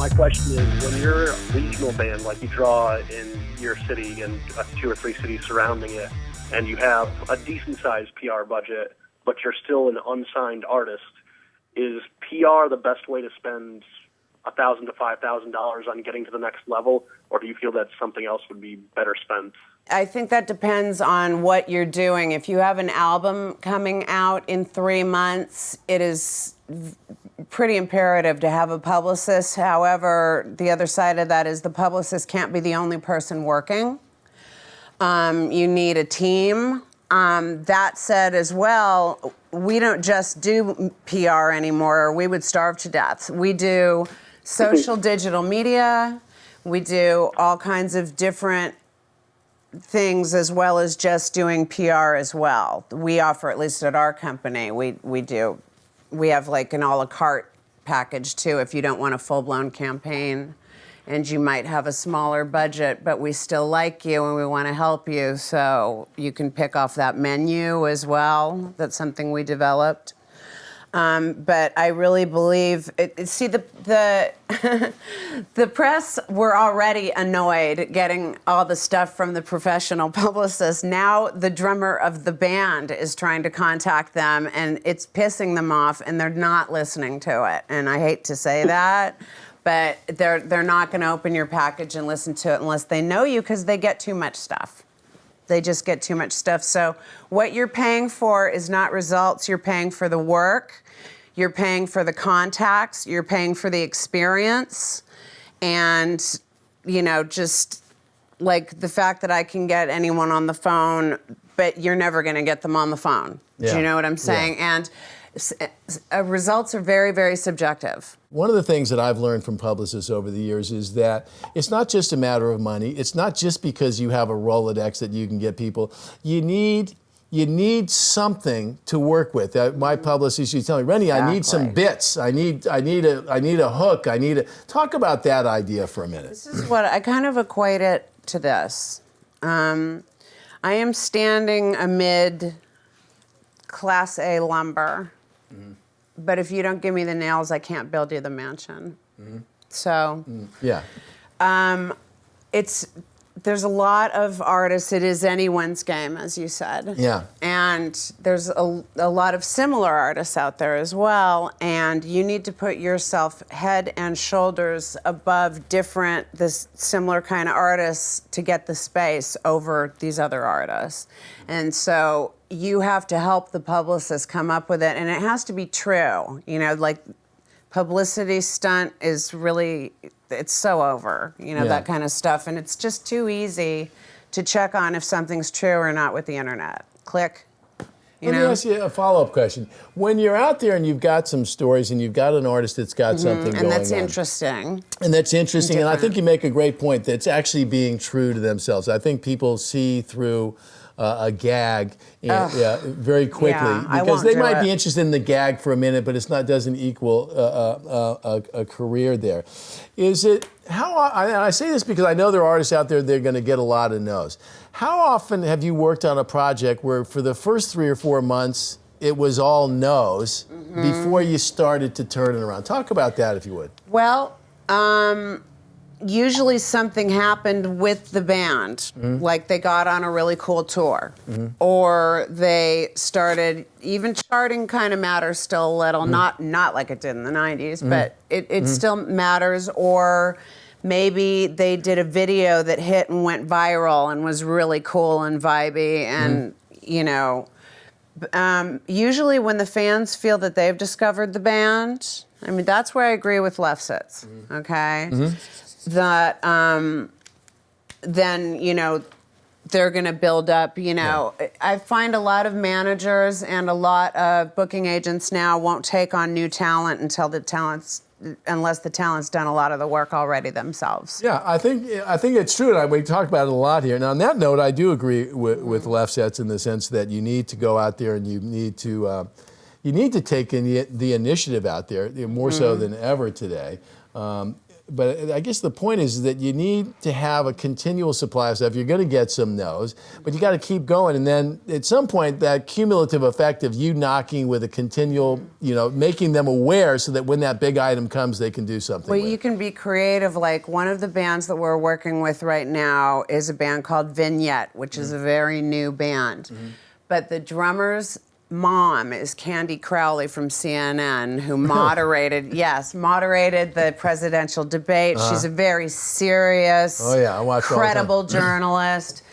My question is, when you're a regional band, like you draw in your city and 2 or 3 cities surrounding it, and you have a decent-sized PR budget, but you're still an unsigned artist, is PR the best way to spend $1,000 to $5,000 on getting to the next level, or do you feel that something else would be better spent? I think that depends on what you're doing. If you have an album coming out in 3 months, it is pretty imperative to have a publicist. However, the other side of that is the publicist can't be the only person working. You need a team. That said as well, we don't just do PR anymore. We would starve to death. We do social digital media. We do all kinds of different things as well as just doing PR as well. We offer, at least at our company, we have like an a la carte package too if you don't want a full-blown campaign and you might have a smaller budget, but we still like you and we want to help you, so you can pick off that menu as well. That's something we developed. But I really believe, the press were already annoyed getting all the stuff from the professional publicists. Now the drummer of the band is trying to contact them, and it's pissing them off, and they're not listening to it. And I hate to say that, but they're not going to open your package and listen to it unless they know you, because they get too much stuff. They just get too much stuff. So what you're paying for is not results. You're paying for the work. You're paying for the contacts. You're paying for the experience. And, just like the fact that I can get anyone on the phone, but you're never going to get them on the phone. Yeah. Do you know what I'm saying? Yeah. And results are very, very subjective. One of the things that I've learned from publicists over the years is that it's not just a matter of money. It's not just because you have a Rolodex that you can get people. You need something to work with. My publicist used to tell me, Rennie, exactly. I need some bits. I need a hook. Talk about that idea for a minute. This is what I kind of equate it to this. I am standing amid Class A lumber. Mm-hmm. But if you don't give me the nails, I can't build you the mansion. Mm-hmm. So, yeah, there's a lot of artists. It is anyone's game, as you said. Yeah, and there's a lot of similar artists out there as well. And you need to put yourself head and shoulders above this similar kind of artists to get the space over these other artists. And so you have to help the publicist come up with it, and it has to be true. Like publicity stunt is really, it's so over, that kind of stuff. And it's just too easy to check on if something's true or not with the internet. Click. Let me ask you a follow-up question. When you're out there and you've got some stories and you've got an artist that's got something going on. And that's interesting. And that's interesting. And I think you make a great point that's actually being true to themselves. I think people see through a gag very quickly because they might be interested in the gag for a minute, but doesn't equal a career there. Is it and I say this because I know there are artists out there that are going to get a lot of no's. How often have you worked on a project where for the first 3 or 4 months it was all no's before you started to turn it around? Talk about that if you would. Well, usually something happened with the band, like they got on a really cool tour, or they started, even charting kind of matters still a little, not like it did in the 90s, but it still matters, or maybe they did a video that hit and went viral and was really cool and vibey, and usually when the fans feel that they've discovered the band, I mean, that's where I agree with Left Sits, okay? That then, they're going to build up, I find a lot of managers and a lot of booking agents now won't take on new talent unless the talent's done a lot of the work already themselves. Yeah, I think it's true, and we talked about it a lot here. Now, on that note, I do agree with Left Sets in the sense that you need to go out there and you need to take the initiative out there, more so than ever today. but I guess the point is that you need to have a continual supply of stuff. You're going to get some no's, but you got to keep going. And then at some point, that cumulative effect of you knocking with a continual, making them aware so that when that big item comes, they can do something with it. You can be creative. Like one of the bands that we're working with right now is a band called Vignette, which is a very new band. But the drummer's mom is Candy Crowley from CNN, who moderated the presidential debate. She's a very serious, credible journalist.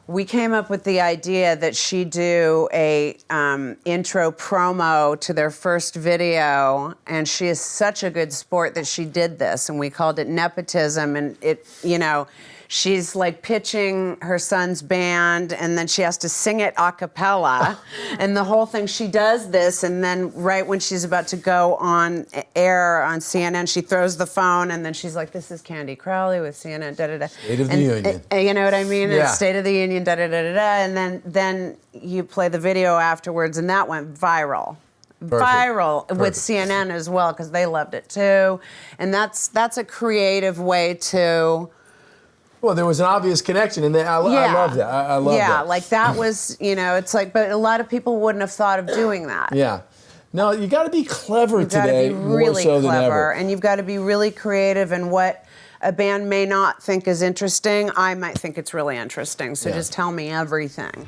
We came up with the idea that she do a intro promo to their first video, and she is such a good sport that she did this, and we called it nepotism, and it, she's like pitching her son's band, and then she has to sing it a cappella. And the whole thing, she does this, and then right when she's about to go on air on CNN, she throws the phone, and then she's like, "This is Candy Crowley with CNN, da-da-da." State of the Union. You know what I mean? Yeah. It's State of the Union, da-da-da-da-da. And then you play the video afterwards, and that went viral. Viral with CNN as well, because they loved it too. And that's a creative way to... Well, there was an obvious connection, and I love that. I love that. Yeah, like that was, it's like, but a lot of people wouldn't have thought of doing that. Yeah. No, you got to be clever today, You've got to be really more so clever, than ever. and you've got to be really creative. And what a band may not think is interesting, I might think it's really interesting. So just tell me everything.